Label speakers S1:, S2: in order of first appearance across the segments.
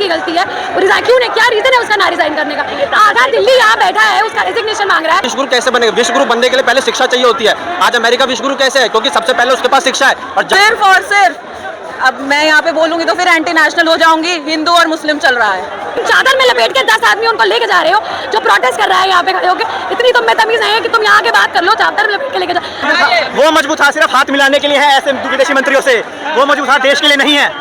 S1: की गलती है, वो रिजाइन क्यों नहीं, क्या रीजन है उसका ना रिजाइन करने का। आधा दिल्ली यहाँ बैठा है, उसका रेजिग्नेशन मांग रहा है।
S2: विश्व गुरु कैसे बनेगा? विश्व गुरु बनने के लिए पहले शिक्षा चाहिए होती है। आज अमेरिका विश्व गुरु कैसे है? क्योंकि सबसे पहले उसके पास शिक्षा है। और
S3: सिर्फ अब मैं यहाँ पे बोलूंगी तो फिर एंटी नेशनल हो जाऊंगी। हिंदू और मुस्लिम चल रहा है।
S1: चादर में लपेट के 10 आदमी उनको लेके जा रहे हो, जो प्रोटेस्ट कर रहा है यहाँ पे खड़े होके। इतनी तुम में तमीज नहीं है कि तुम यहाँ के बात कर लो, चादर में लपेट के लेके जा।
S2: वो मजबूत हाथ सिर्फ हाथ मिलाने के लिए है ऐसे विदेशी मंत्रियों से, वो मजबूत हाथ देश के लिए नहीं है।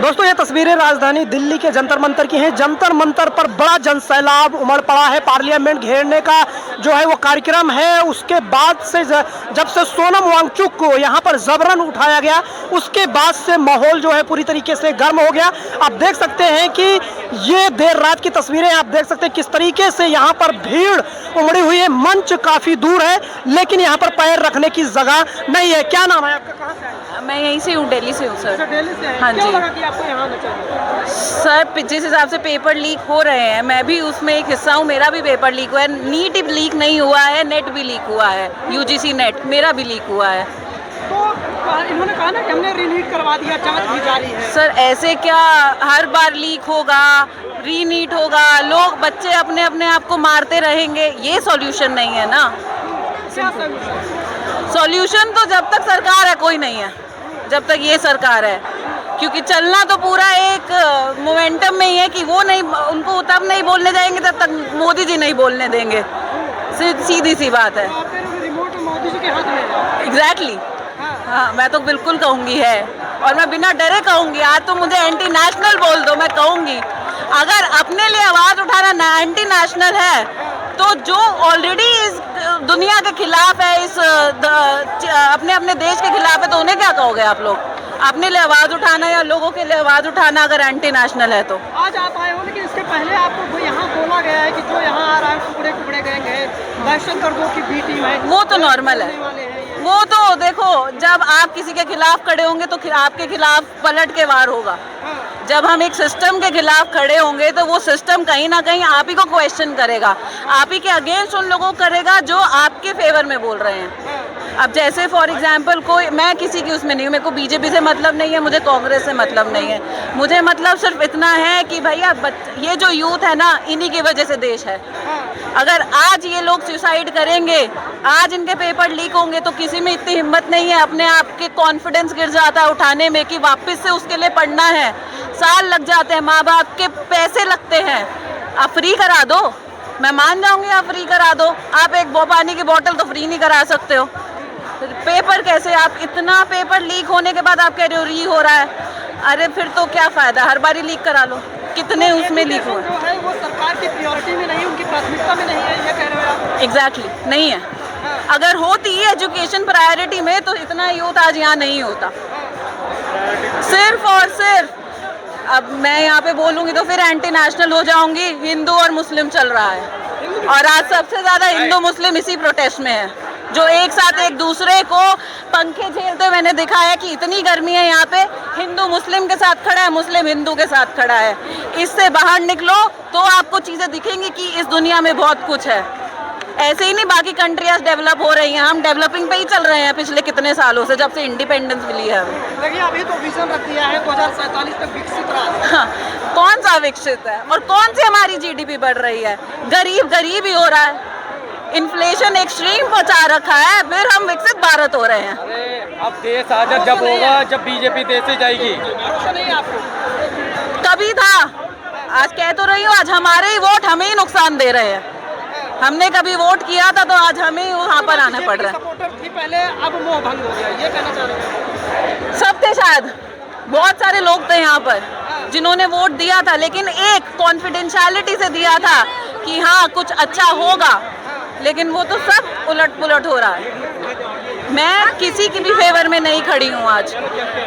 S4: दोस्तों ये तस्वीरें राजधानी दिल्ली के जंतर मंतर की हैं। जंतर मंतर पर बड़ा जनसैलाब उमड़ पड़ा है। पार्लियामेंट घेरने का जो है वो कार्यक्रम है। उसके बाद से जब से सोनम वांगचुक को यहाँ पर जबरन उठाया गया, उसके बाद से माहौल जो है पूरी तरीके से गर्म हो गया। आप देख सकते हैं कि ये देर रात की तस्वीरें, आप देख सकते हैं किस तरीके से यहाँ पर भीड़ उमड़ी हुई है। मंच काफ़ी दूर है लेकिन यहाँ पर पैर रखने की जगह नहीं है। क्या नाम है आपका, कहाँ से आए?
S3: मैं यहीं से हूँ, दिल्ली से हूँ सर।
S4: दिल्ली से
S3: हाँ जी
S4: आपको यहाँ आना चाहिए?
S3: सर जिस हिसाब से पेपर लीक हो रहे हैं, मैं भी उसमें एक हिस्सा हूँ। मेरा भी पेपर लीक हुआ है। नीट लीक नहीं हुआ है, नेट भी लीक हुआ है। यूजीसी नेट मेरा भी लीक हुआ है।
S4: तो इन्होंने कहा ना कि हमने रीनीट करवा दिया, जांच भी जारी है।
S3: सर ऐसे क्या हर बार लीक होगा, रीनीट होगा, लोग बच्चे अपने अपने आप को मारते रहेंगे? ये सॉल्यूशन नहीं है ना। सॉल्यूशन तो जब तक सरकार है कोई नहीं है, जब तक ये सरकार है। क्योंकि चलना तो पूरा एक मोमेंटम में ही है कि वो नहीं, उनको तब नहीं बोलने जाएंगे जब तक मोदी जी नहीं बोलने देंगे। सीधी सी बात है।
S4: रिमोट मोदी जी के हाथ में है।
S3: एग्जैक्टली हाँ, मैं तो बिल्कुल कहूँगी है, और मैं बिना डरे कहूँगी। आज तो मुझे एंटी नेशनल बोल दो, मैं कहूँगी। अगर अपने लिए आवाज़ उठाना एंटी नेशनल है तो जो ऑलरेडी इस दुनिया के खिलाफ है, इस अपने अपने देश के खिलाफ है, तो उन्हें क्या कहोगे आप लोग? अपने लिए आवाज़ उठाना या लोगों के लिए आवाज़ उठाना अगर एंटी नेशनल है तो।
S4: आज आप आए हो, लेकिन इसके पहले आपको यहाँ बोला गया है कि जो यहाँ आ रहा है टुकड़े टुकड़े गएंगे, दहशत गर्दों की बी टीम है।
S3: वो तो नॉर्मल है। वो तो देखो, जब आप किसी के खिलाफ खड़े होंगे तो आपके खिलाफ पलट के वार होगा। जब हम एक सिस्टम के खिलाफ खड़े होंगे तो वो सिस्टम कहीं ना कहीं आप ही को क्वेश्चन करेगा, आप ही के अगेंस्ट उन लोगों को करेगा जो आपके फेवर में बोल रहे हैं। अब जैसे फॉर एग्जांपल कोई, मैं किसी की उसमें नहीं हूँ, मेरे को बीजेपी से मतलब नहीं है, मुझे कांग्रेस से मतलब नहीं है। मुझे मतलब सिर्फ इतना है कि भैया ये जो यूथ है ना, इन्हीं की वजह से देश है। अगर आज ये लोग सुसाइड करेंगे, आज इनके पेपर लीक होंगे, तो किसी में इतनी हिम्मत नहीं है, अपने आप के कॉन्फिडेंस गिर जाता है उठाने में कि वापस से उसके लिए पढ़ना है। साल लग जाते हैं, माँ बाप के पैसे लगते हैं। आप फ्री करा दो, मैं मान जाऊंगी, आप फ्री करा दो। आप एक पानी की बोतल तो फ्री नहीं करा सकते हो। पेपर कैसे? आप इतना पेपर लीक होने के बाद आप कह रहे हो री हो रहा है। अरे फिर तो क्या फ़ायदा, हर बार ही लीक करा लो। कितने उसमें लीक हुए?
S4: जो है वो सरकार की प्रायोरिटी में नहीं, उनकी प्राथमिकता में नहीं है, ये कह रहे हो आप?
S3: एग्जैक्टली नहीं है। अगर होती है एजुकेशन प्रायोरिटी में तो इतना यूथ आज यहाँ नहीं होता। सिर्फ और सिर्फ अब मैं यहाँ पे बोलूँगी तो फिर एंटी नेशनल हो जाऊँगी। हिंदू और मुस्लिम चल रहा है, और आज सबसे ज़्यादा हिंदू मुस्लिम इसी प्रोटेस्ट में है, जो एक साथ एक दूसरे को पंखे झेलते हुए मैंने देखा है कि इतनी गर्मी है यहाँ पे, हिंदू मुस्लिम के साथ खड़ा है, मुस्लिम हिंदू के साथ खड़ा है। इससे बाहर निकलो तो आपको चीज़ें दिखेंगी कि इस दुनिया में बहुत कुछ है। ऐसे ही नहीं बाकी कंट्रियाज डेवलप हो रही हैं, हम डेवलपिंग पे ही चल रहे हैं पिछले कितने सालों से, जब से इंडिपेंडेंस मिली है हमें।
S4: देखिए अभी तो विजन रख दिया है 2047 तक विकसित राष्ट्र।
S3: हाँ, कौन सा विकसित है और कौन सी हमारी जीडीपी बढ़ रही है? गरीब ही हो रहा है, इन्फ्लेशन एक्सट्रीम पहुंचा रखा है, फिर हम विकसित भारत हो रहे हैं।
S2: अरे अब देश आजाद जब होगा जब बीजेपी देश से जाएगी।
S4: भरोसा नहीं आपको?
S3: कभी था, आज कह तो रही हूँ, आज हमारे ही वोट हमें ही नुकसान दे रहे हैं। हमने कभी वोट किया था तो आज हमें ही वहाँ पर आना पड़ रहा है।
S4: सपोर्टर थी पहले, अब मोह भंग हो गया, ये कहना चाह रहे हैं?
S3: सब थे, शायद बहुत सारे लोग थे यहाँ पर जिन्होंने वोट दिया था, लेकिन एक कॉन्फिडेंशियलिटी से दिया था कि हाँ कुछ अच्छा होगा, लेकिन वो तो सब उलट पुलट हो रहा है। मैं किसी की भी फेवर में नहीं खड़ी हूँ आज।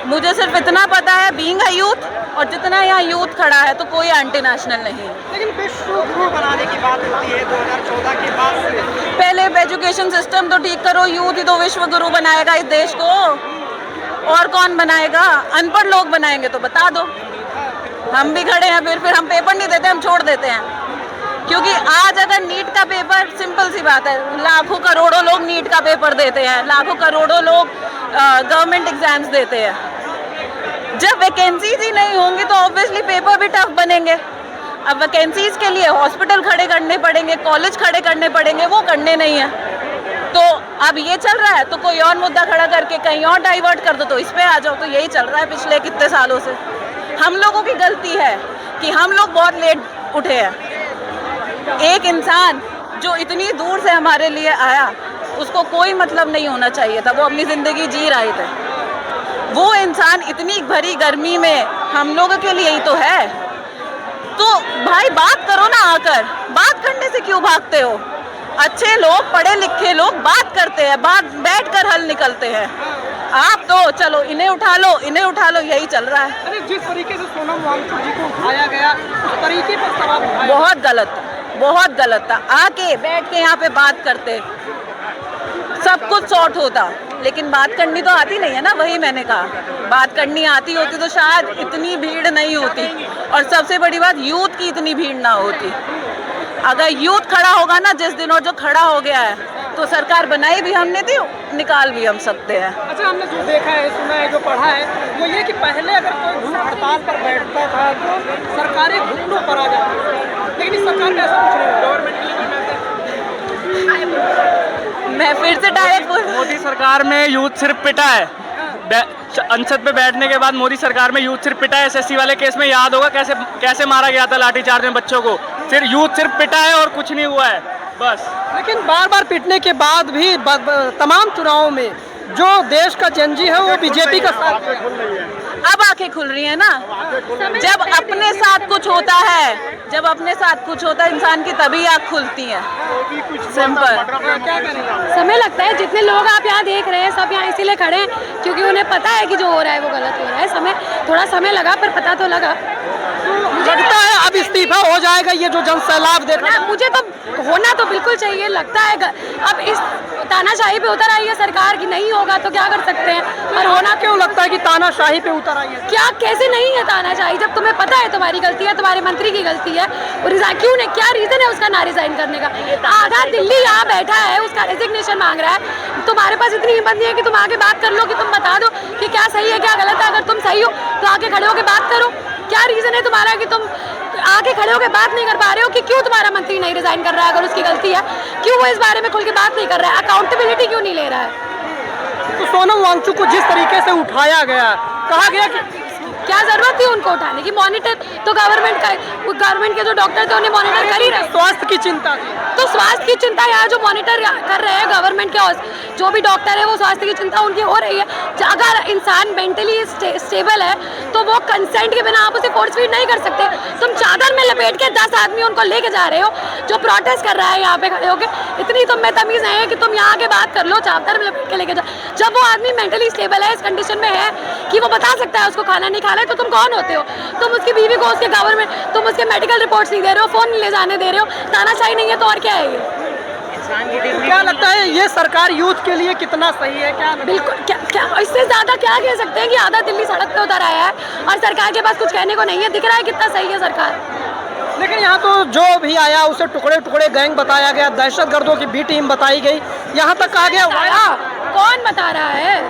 S3: मुझे सिर्फ इतना पता है, बीइंग अ यूथ, और जितना यहाँ यूथ खड़ा है तो कोई एंटी नेशनल नहीं है।
S4: लेकिन विश्व गुरु बनाने की बात होती है 2014 के बाद से।
S3: पहले एजुकेशन सिस्टम तो ठीक करो, यूथ ही तो विश्व गुरु बनाएगा इस देश को, और कौन बनाएगा? अनपढ़ लोग बनाएंगे तो बता दो। हम भी खड़े हैं, फिर हम पेपर नहीं देते, हम छोड़ देते हैं। क्योंकि आज अगर नीट का पेपर, सिंपल सी बात है, लाखों करोड़ों लोग नीट का पेपर देते हैं, लाखों करोड़ों लोग गवर्नमेंट एग्जाम्स देते हैं। जब वैकेंसीज ही नहीं होंगी तो ऑब्वियसली पेपर भी टफ बनेंगे। अब वैकेंसीज के लिए हॉस्पिटल खड़े करने पड़ेंगे, कॉलेज खड़े करने पड़ेंगे, वो करने नहीं है। तो अब ये चल रहा है तो कोई और मुद्दा खड़ा करके कहीं और डाइवर्ट कर दो तो इस पे आ जाओ। तो यही चल रहा है पिछले कितने सालों से। हम लोगों की गलती है कि हम लोग बहुत लेट उठे हैं। एक इंसान जो इतनी दूर से हमारे लिए आया, उसको कोई मतलब नहीं होना चाहिए था, वो अपनी ज़िंदगी जी रहे थे। वो इंसान इतनी भरी गर्मी में हम लोगों के लिए ही तो है। तो भाई बात करो ना, आकर बात करने से क्यों भागते हो? अच्छे लोग, पढ़े लिखे लोग बात करते हैं, बात बैठकर हल निकलते हैं। आप तो चलो इन्हें उठा लो, इन्हें उठा लो, यही चल रहा है।
S4: अरे जिस तरीके से सोनम वांगचुक जी को उठाया गया, उस तरीके पर सवाल उठाया
S3: बहुत गलत था, बहुत गलत था। आके बैठ के यहाँ पे बात करते, सब कुछ सॉर्ट होता, लेकिन बात करनी तो आती नहीं है ना। वही मैंने कहा, बात करनी आती होती तो शायद इतनी भीड़ नहीं होती, और सबसे बड़ी बात यूथ की इतनी भीड़ ना होती। अगर यूथ खड़ा होगा ना जिस दिन, और जो खड़ा हो गया है, तो सरकार बनाई भी हमने थी, निकाल भी हम सकते हैं।
S4: अच्छा, हमने जो देखा है, सुना है, जो पढ़ा है, वो ये कि पहले अगर कोई भूख हड़ताल पर बैठता था तो सरकारें घुटनों पर आ जाती थी, लेकिन इस सरकार में ऐसा कुछ नहीं। गवर्नमेंट के लिए
S3: मैं फिर से डायरेक्ट
S5: मोदी सरकार में यूथ सिर्फ पिटा है। संसद पे बैठने के बाद मोदी सरकार में यूथ सिर्फ पिटा है। एसएससी वाले केस में याद होगा कैसे कैसे मारा गया था लाठीचार्ज में बच्चों को। फिर यूथ सिर्फ पिटा है और कुछ नहीं हुआ है बस।
S4: लेकिन बार बार पिटने के बाद भी तमाम चुनावों में जो देश का जनजी है वो बीजेपी का साथ दे रहा है।
S3: अब आंखें खुल रही है ना। जब अपने साथ कुछ होता है, जब अपने साथ कुछ होता है इंसान की, तभी आँख खुलती है। सिंपल।
S1: समय लगता है। जितने लोग आप यहाँ देख रहे हैं सब यहाँ इसीलिए खड़े हैं क्योंकि उन्हें पता है कि जो हो रहा है वो गलत हो रहा है। समय थोड़ा समय लगा पर पता तो लगा।
S4: लगता है अब इस्तीफा हो जाएगा ये जो जनसैलाब देखा।
S1: मुझे तो होना तो बिल्कुल चाहिए। लगता है अब इस तानाशाही पे उतर आई है सरकार की, नहीं होगा तो क्या कर सकते हैं। और होना
S4: क्यों लगता है कि तानाशाही पे उतर आई है?
S1: क्या, कैसे नहीं है तानाशाही? जब तुम्हें पता है तुम्हारी गलती है, तुम्हारे मंत्री की गलती है, क्यों नहीं, क्या रीजन है उसका ना रिजाइन करने का? आधा दिल्ली यहाँ बैठा है, उसका रेजिग्नेशन मांग रहा है। तुम्हारे पास इतनी हिम्मत नहीं है कि तुम आके बात कर लो, कि तुम बता दो कि क्या सही है क्या गलत है। अगर तुम सही हो तो आके खड़े होकर बात करो। क्या रीजन है तुम्हारा कि तुम आके खड़े होकर बात नहीं कर पा रहे हो कि क्यों तुम्हारा मंत्री नहीं रिजाइन कर रहा है? अगर उसकी गलती है, क्यों वो इस बारे में खुल के बात नहीं कर रहा है? अकाउंटेबिलिटी क्यों नहीं ले रहा है?
S4: तो सोनम वांगचुक को जिस तरीके से उठाया गया, कहा गया कि
S1: क्या जरूरत थी उनको उठाने की? मॉनिटर तो गवर्नमेंट के जो डॉक्टर थे उन्हें मॉनिटर कर ही रहे।
S4: स्वास्थ्य की चिंता थी,
S1: तो स्वास्थ्य की चिंता यहाँ जो मॉनिटर कर रहे हैं गवर्नमेंट के जो भी डॉक्टर है, वो स्वास्थ्य की चिंता उनकी हो रही है। अगर इंसान मेंटली स्टेबल है तो वो कंसेंट के बिना आप उसे फोर्स फीड नहीं कर सकते। तुम चादर में लपेट के 10 आदमी उनको लेके जा रहे हो जो प्रोटेस्ट कर रहा है यहाँ पे खड़े होके। इतनी तुम में तमीज नहीं है कि तुम यहाँ के बात कर लो, चादर में लपेट के लेके जाओ। जब वो आदमी मेंटली स्टेबल है, इस कंडीशन में है कि वो बता सकता है उसको खाना नहीं खाना है, तो तुम कौन होते हो? तुम उसकी बीवी को, उसके गवर्नमेंट, तुम उसके मेडिकल रिपोर्ट्स नहीं दे रहे हो, फोन नहीं ले जाने दे रहे हो। तानाशाही नहीं है तो और क्या है ये?
S4: क्या लगता है ये सरकार यूथ के लिए कितना सही है? क्या
S1: बिल्कुल, क्या इससे ज्यादा क्या कह सकते हैं कि आधा दिल्ली सड़क पे उतर आया है और सरकार के पास कुछ कहने को नहीं है। दिख रहा है कितना सही है सरकार।
S4: लेकिन यहाँ तो जो भी आया उसे टुकड़े टुकड़े गैंग बताया गया, दहशतगर्दों की बी टीम बताई गई, यहाँ तक कहा गया।
S1: कौन बता रहा है?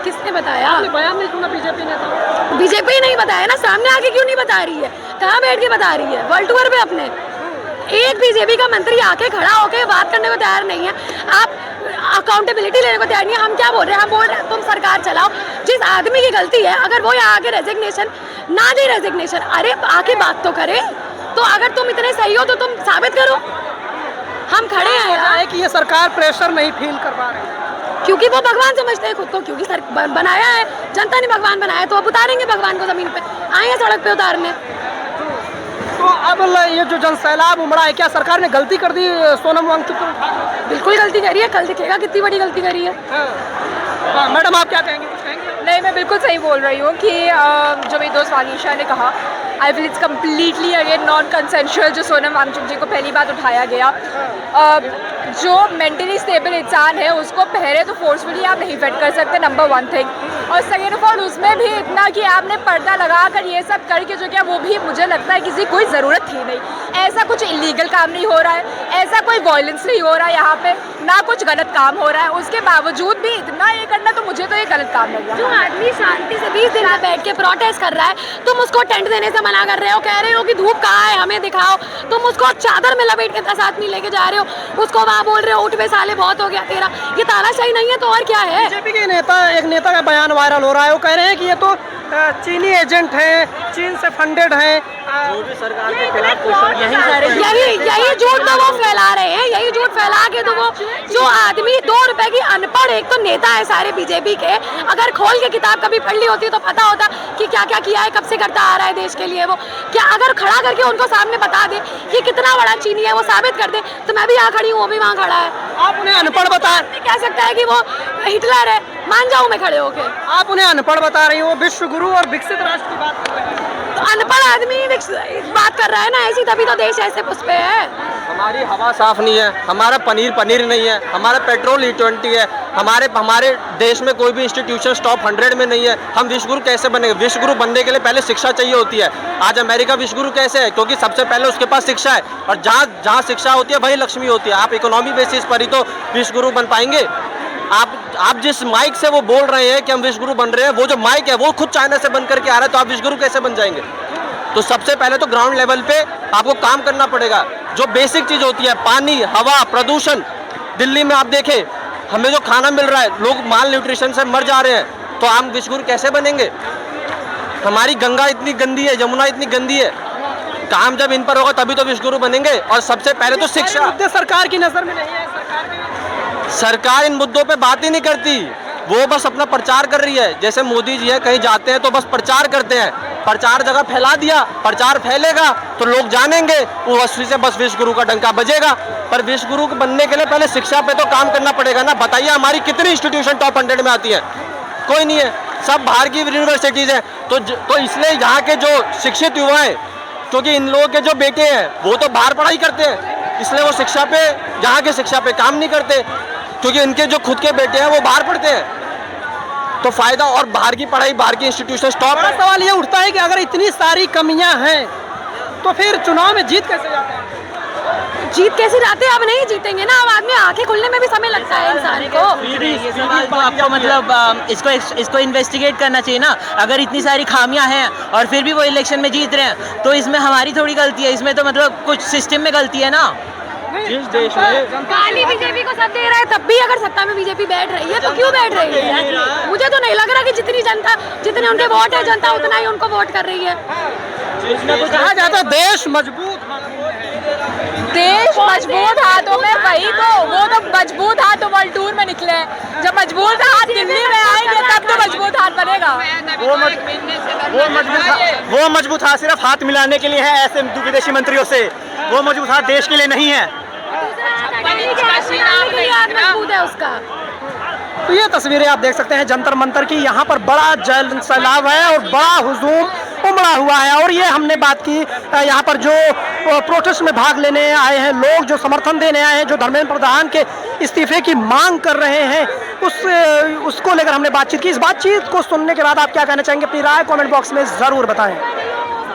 S1: किसने बताया?
S4: बयान नहीं सुना बीजेपी ने? तो
S1: बीजेपी नहीं बताया ना, सामने आके क्यों नहीं बता रही है? कहाँ बैठ के बता रही है? वर्ल्ड टूर पे अपने एक बीजेपी का मंत्री आके खड़ा होके बात करने को तैयार नहीं है। आप अकाउंटेबिलिटी लेने को तैयार नहीं है। हम क्या बोल रहे हैं? हम बोल रहे हैं तुम सरकार चलाओ। जिस आदमी की गलती है, अगर वो यहाँ आके रेजिग्नेशन ना दे, रेजिग्नेशन, अरे आके बात तो करे। तो अगर तुम इतने सही हो तो तुम साबित करो। हम खड़े हैं यहाँ
S4: कि ये सरकार प्रेशर नहीं फील कर पा रही
S1: क्योंकि वो भगवान समझते हैं खुद को, क्योंकि बनाया है जनता ने, भगवान बनाया, तो अब उतारेंगे भगवान को जमीन पे, आए हैं सड़क पे उतारने।
S4: तो अब ये जो जनसैलाब उमड़ा है, क्या सरकार ने गलती कर दी सोनम वांगचुक को?
S1: बिल्कुल गलती करी है। कल दिखेगा कितनी बड़ी गलती करी है।
S4: हाँ, मैडम आप क्या कहेंगे?
S6: नहीं, मैं बिल्कुल सही बोल रही हूँ कि जो मेरी दोस्त वानीशा ने कहा, I will it's completely again non consensual जो सोनम वांगचुक जी को पहली बात उठाया गया। जो मेंटली स्टेबल इंसान है उसको पहले तो फोर्सफुली आप नहीं फेड कर सकते, नंबर 1 थिंग। और सेकेंड ऑफ ऑल उसमें भी इतना कि आपने पर्दा लगा कर ये सब करके जो क्या, वो भी मुझे लगता है किसी कोई ज़रूरत थी नहीं। ऐसा कुछ इलीगल काम नहीं हो रहा है, ऐसा कोई वायलेंस नहीं हो रहा है यहाँ पे। ना कुछ गलत काम हो रहा है, उसके बावजूद भी इतना ये करना, तो मुझे तो ये गलत काम लग
S1: जो
S6: रहा है।
S1: आदमी शांति से 20 दिन में बैठ के प्रोटेस्ट कर रहा है, तुम उसको टेंट देने से मना कर रहे हो, कह रहे हो कि धूप कहाँ है हमें दिखाओ, तुम उसको चादर में लपेट के 10 आदमी लेके जा रहे हो, उसको वहाँ बोल रहे हो उठ बे साले बहुत हो गया तेरा। ये तानाशाही नहीं है तो और क्या है?
S4: बीजेपी के एक नेता का बयान वायरल हो रहा है, वो कह रहे हैं कि ये तो चीनी एजेंट हैं, चीन से फंडेड हैं।
S1: यही झूठ तो वो फैला रहे हैं, यही झूठ फैला के तो वो जो आदमी 2 रुपए की अनपढ़ एक तो नेता है सारे बीजेपी के, अगर खोल के किताब कभी पढ़ ली होती तो पता होता कि क्या क्या किया है, कब से करता आ रहा है देश के लिए वो। क्या अगर खड़ा करके उनको सामने बता दे कि कितना बड़ा चीनी है, वो साबित कर दे, तो मैं भी यहाँ खड़ी हूँ, वो भी वहाँ खड़ा है।
S4: आप उन्हें अनपढ़ बता
S1: कह सकता है कि वो हिटलर है, मान जाऊँ मैं खड़े होके।
S4: आप उन्हें अनपढ़ बता रही हो, विश्व गुरु और विकसित राष्ट्र की बात कर रहे हैं।
S1: तो अनपढ़ आदमी बात कर रहा है ना ऐसी, तभी तो देश ऐसे उस पे है।
S2: हमारी हवा साफ नहीं है, हमारा पनीर नहीं है, हमारा पेट्रोल E20 है, हमारे देश में कोई भी इंस्टीट्यूशन टॉप 100 में नहीं है। हम विश्वगुरु कैसे बनेंगे? विश्वगुरु बनने के लिए पहले शिक्षा चाहिए होती है। आज अमेरिका विश्वगुरु कैसे है? क्योंकि सबसे पहले उसके पास शिक्षा है, और जहाँ शिक्षा होती है वही लक्ष्मी होती है। आप इकोनॉमी बेसिस पर ही तो विश्वगुरु बन पाएंगे। आप जिस माइक से वो बोल रहे हैं कि हम विश्वगुरु बन रहे हैं, वो जो माइक है वो खुद चाइना से बन करके आ रहा है, तो आप विश्वगुरु कैसे बन जाएंगे? तो सबसे पहले तो ग्राउंड लेवल पे आपको काम करना पड़ेगा। जो बेसिक चीज़ होती है, पानी, हवा, प्रदूषण। दिल्ली में आप देखें, हमें जो खाना मिल रहा है, लोग माल न्यूट्रिशन से मर जा रहे हैं, तो हम विश्वगुरु कैसे बनेंगे? हमारी गंगा इतनी गंदी है, यमुना इतनी गंदी है, काम जब इन पर होगा तभी तो विश्वगुरु बनेंगे। और सबसे पहले तो शिक्षा।
S4: मुद्दे सरकार की नजर में नहीं है।
S2: सरकार इन मुद्दों पे बात ही नहीं करती, वो बस अपना प्रचार कर रही है। जैसे मोदी जी है, कहीं जाते हैं तो बस प्रचार करते हैं, प्रचार जगह फैला दिया, प्रचार फैलेगा तो लोग जानेंगे, वो से बस विश्वगुरु का डंका बजेगा। पर विश्वगुरु बनने के लिए पहले शिक्षा पे तो काम करना पड़ेगा ना। बताइए हमारी कितनी इंस्टीट्यूशन टॉप 100 में आती है? कोई नहीं है, सब बाहर की यूनिवर्सिटीज़ हैं। तो इसलिए यहाँ के जो शिक्षित युवा हैं, क्योंकि इन लोगों के जो बेटे हैं वो तो बाहर पढ़ाई करते हैं, इसलिए वो शिक्षा पे, यहाँ के शिक्षा पे काम नहीं करते, क्योंकि इनके जो खुद के बेटे हैं वो बाहर पढ़ते हैं, तो फायदा। और बाहर की पढ़ाई, बाहर की इंस्टीट्यूशन टॉप।
S4: बड़ा सवाल ये उठता है कि अगर इतनी सारी कमियां हैं तो फिर चुनाव में जीत कैसे जाते हैं?
S1: जीत कैसे जाते हैं? अब नहीं जीतेंगे ना, अब आदमी आंखें खुलने में भी समय लगता है इंसान को।
S7: ये सवाल तो आपको मतलब इसको इन्वेस्टिगेट करना चाहिए ना। अगर इतनी सारी खामियां हैं और फिर भी वो इलेक्शन में जीत रहे हैं, तो इसमें हमारी थोड़ी गलती है, इसमें तो मतलब कुछ सिस्टम में गलती है ना।
S2: जिस देश में
S1: गाली बीजेपी को सब दे रहा है, तब भी अगर सत्ता में बीजेपी बैठ रही है तो क्यों बैठ रही है? मुझे तो नहीं लग रहा कि जितनी जनता, जितने उनके वोट है, जनता उतना ही उनको वोट कर रही है।
S4: कहा जाता है देश मजबूत
S6: देश मजबूत हाथों में, वही तो, वो तो मजबूत हाथ तो वर्ल्ड टूर में निकले हैं। जब मजबूत हाथ दिल्ली में आएंगे तब तो मजबूत हाथ बनेगा।
S5: वो मजबूत हाथ सिर्फ हाथ मिलाने के लिए है ऐसे विदेशी मंत्रियों से, वो मजबूत हाथ देश के लिए नहीं है।
S1: मजबूत है उसका।
S4: तो ये तस्वीरें आप देख सकते हैं जंतर मंतर की। यहाँ पर बड़ा जल सैलाब है और बड़ा हुजूम उमड़ा हुआ है। और ये हमने बात की, यहाँ पर जो प्रोटेस्ट में भाग लेने आए हैं लोग, जो समर्थन देने आए हैं, जो धर्मेंद्र प्रधान के इस्तीफे की मांग कर रहे हैं, उसको लेकर हमने बातचीत की। इस बातचीत को सुनने के बाद आप क्या कहना चाहेंगे? अपनी राय कमेंट बॉक्स में ज़रूर बताएं।